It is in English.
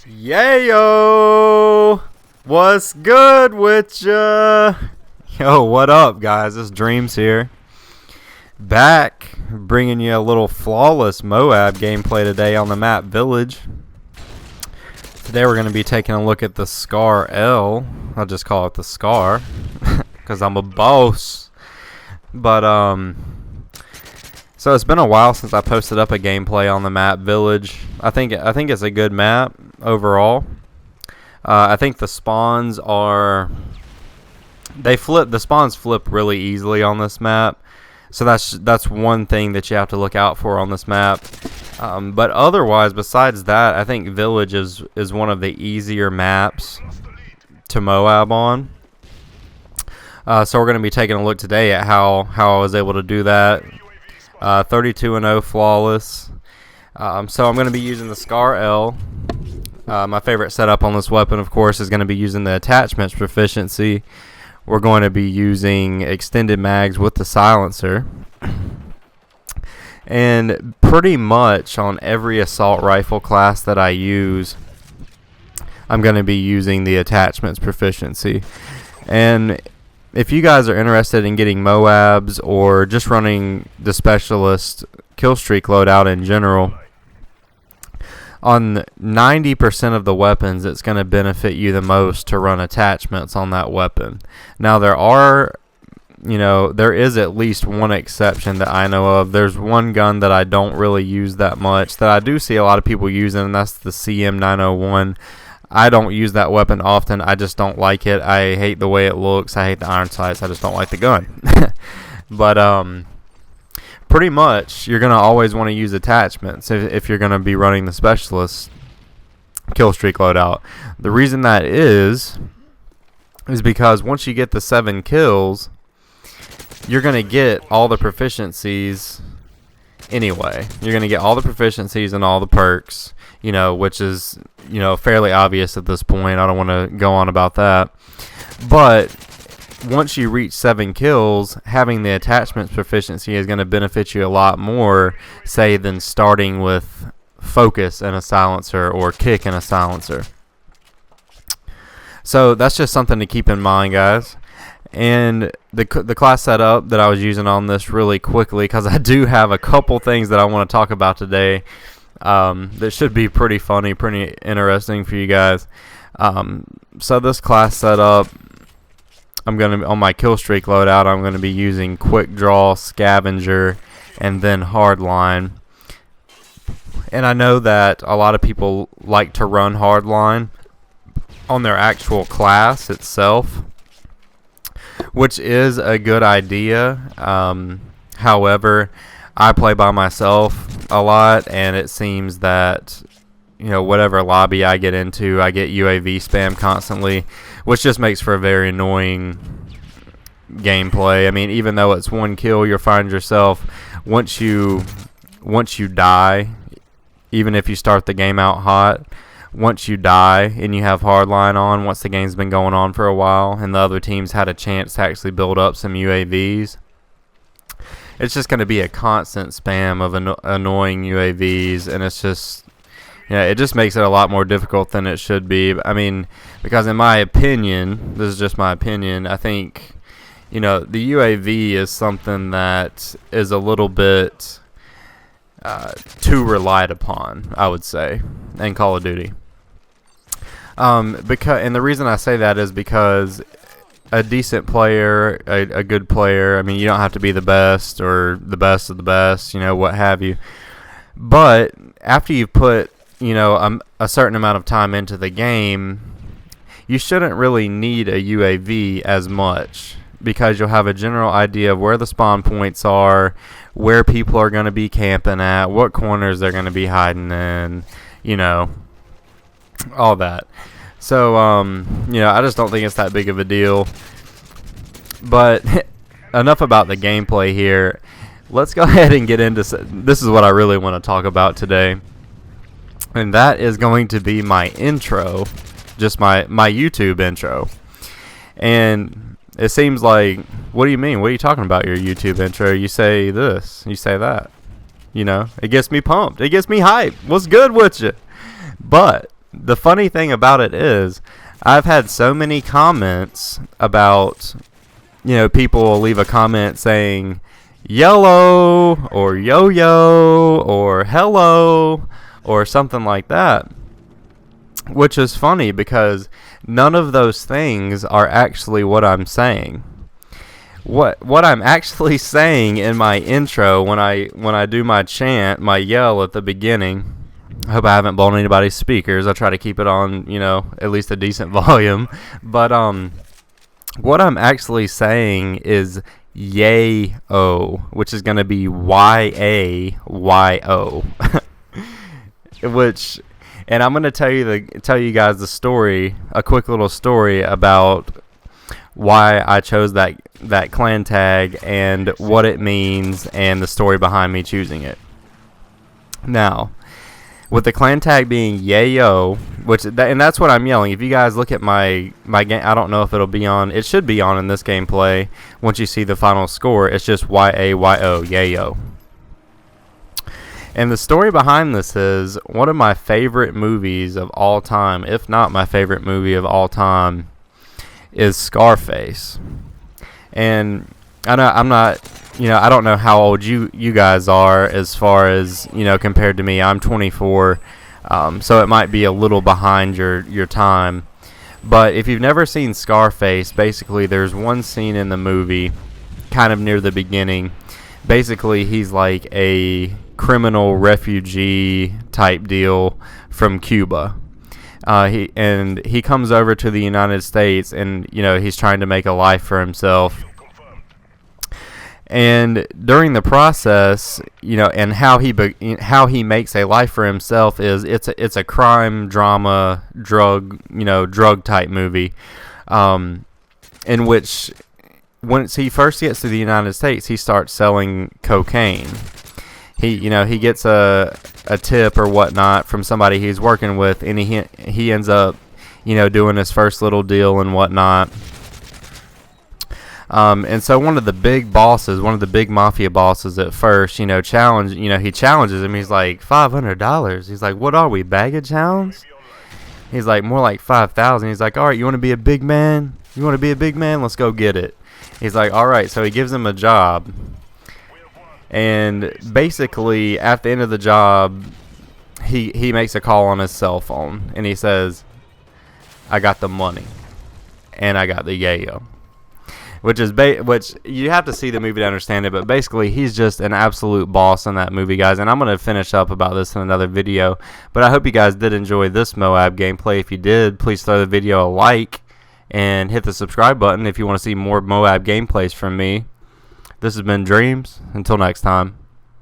Yayo! What's good with ya? Yo, what up, guys? It's Dreams here. Back, bringing you a little flawless MOAB gameplay today on the map Village. Today we're going to be taking a look at the Scar L. I'll just call it the Scar, because I'm a boss. But, so it's been a while since I posted up a gameplay on the map Village. I think it's a good map overall. I think the spawns the spawns flip really easily on this map. So that's one thing that you have to look out for on this map. But otherwise, besides that, I think Village is one of the easier maps to MOAB on. So we're going to be taking a look today at how I was able to do that. 32-0 flawless. So I'm going to be using the Scar L. My favorite setup on this weapon, of course, is going to be using the attachments proficiency. We're going to be using extended mags with the silencer. And pretty much on every assault rifle class that I use, I'm going to be using the attachments proficiency. And if you guys are interested in getting MOABs or just running the specialist kill streak loadout in general, on 90% of the weapons, it's going to benefit you the most to run attachments on that weapon. Now, there is at least one exception that I know of. There's one gun that I don't really use that much that I do see a lot of people using, and that's the CM901. I don't use that weapon often. I just don't like it. I hate the way it looks. I hate the iron sights. I just don't like the gun. But pretty much, you're going to always want to use attachments if you're going to be running the specialist kill streak loadout. The reason that is because once you get the 7 kills, you're going to get all the proficiencies anyway. You're going to get all the proficiencies and all the perks, which is, fairly obvious at this point. I don't want to go on about that. But once you reach 7 kills, having the attachments proficiency is going to benefit you a lot more, say, than starting with focus and a silencer or kick and a silencer. So that's just something to keep in mind, guys. And the class setup that I was using on this really quickly, because I do have a couple things that I want to talk about today that should be pretty funny, pretty interesting for you guys. So this class setup, on my kill streak loadout, I'm going to be using quick draw, scavenger, and then hardline. And I know that a lot of people like to run hardline on their actual class itself, which is a good idea. However, I play by myself a lot, and it seems that whatever lobby I get into, I get UAV spam constantly, which just makes for a very annoying gameplay. I mean, even though it's one kill, you'll find yourself once you die, even if you start the game out hot, once you die and you have hardline on, once the game's been going on for a while and the other team's had a chance to actually build up some UAVs, it's just going to be a constant spam of annoying UAVs, and it's just, it just makes it a lot more difficult than it should be. I mean, because in my opinion, this is just my opinion, I think, the UAV is something that is a little bit too relied upon, I would say, in Call of Duty. And the reason I say that is because a decent player, a good player, I mean, you don't have to be the best or the best of the best, what have you. But after you put, a certain amount of time into the game, you shouldn't really need a UAV as much, because you'll have a general idea of where the spawn points are, where people are going to be camping at, what corners they're going to be hiding in, all that. So, I just don't think it's that big of a deal. But enough about the gameplay here. Let's go ahead and get into this is what I really want to talk about today. And that is going to be my intro, just my YouTube intro. And it seems like, what do you mean? What are you talking about, your YouTube intro? You say this, you say that. It gets me pumped. It gets me hyped. What's good with you? But the funny thing about it is, I've had so many comments about, people will leave a comment saying yellow or yo-yo or hello or something like that, which is funny because none of those things are actually what I'm saying. What I'm actually saying in my intro when I do my chant, my yell at the beginning, I hope I haven't blown anybody's speakers. I try to keep it on, at least a decent volume. But what I'm actually saying is yay-o, which is going to be Y-A-Y-O. And I'm going to tell you guys the story, a quick little story about why I chose that clan tag and what it means and the story behind me choosing it. Now, with the clan tag being yayo, and that's what I'm yelling. If you guys look at my game, I don't know if it'll be on. It should be on in this gameplay. Once you see the final score, it's just Y-A-Y-O, yayo. And the story behind this is one of my favorite movies of all time, if not my favorite movie of all time, is Scarface. And I don't know how old you guys are as far as, compared to me. I'm 24, so it might be a little behind your time. But if you've never seen Scarface, basically there's one scene in the movie, kind of near the beginning. Basically, he's like a criminal refugee type deal from Cuba. He comes over to the United States, and he's trying to make a life for himself. And during the process, and how he makes a life for himself is it's a crime drama drug type movie, in which once he first gets to the United States, he starts selling cocaine. He gets a tip or whatnot from somebody he's working with, and he ends up doing his first little deal and whatnot. And so one of the big mafia bosses at first, he challenges him. He's like, $500. He's like, what are we, baggage hounds? He's like, more like 5,000. He's like, all right, you want to be a big man? Let's go get it. He's like, all right. So he gives him a job. And basically, at the end of the job, he makes a call on his cell phone. And he says, I got the money. And I got the yayo. Which you have to see the movie to understand it, but basically he's just an absolute boss in that movie, guys. And I'm going to finish up about this in another video, but I hope you guys did enjoy this MOAB gameplay. If you did, please throw the video a like and hit the subscribe button if you want to see more MOAB gameplays from me. This has been Dreams. Until next time.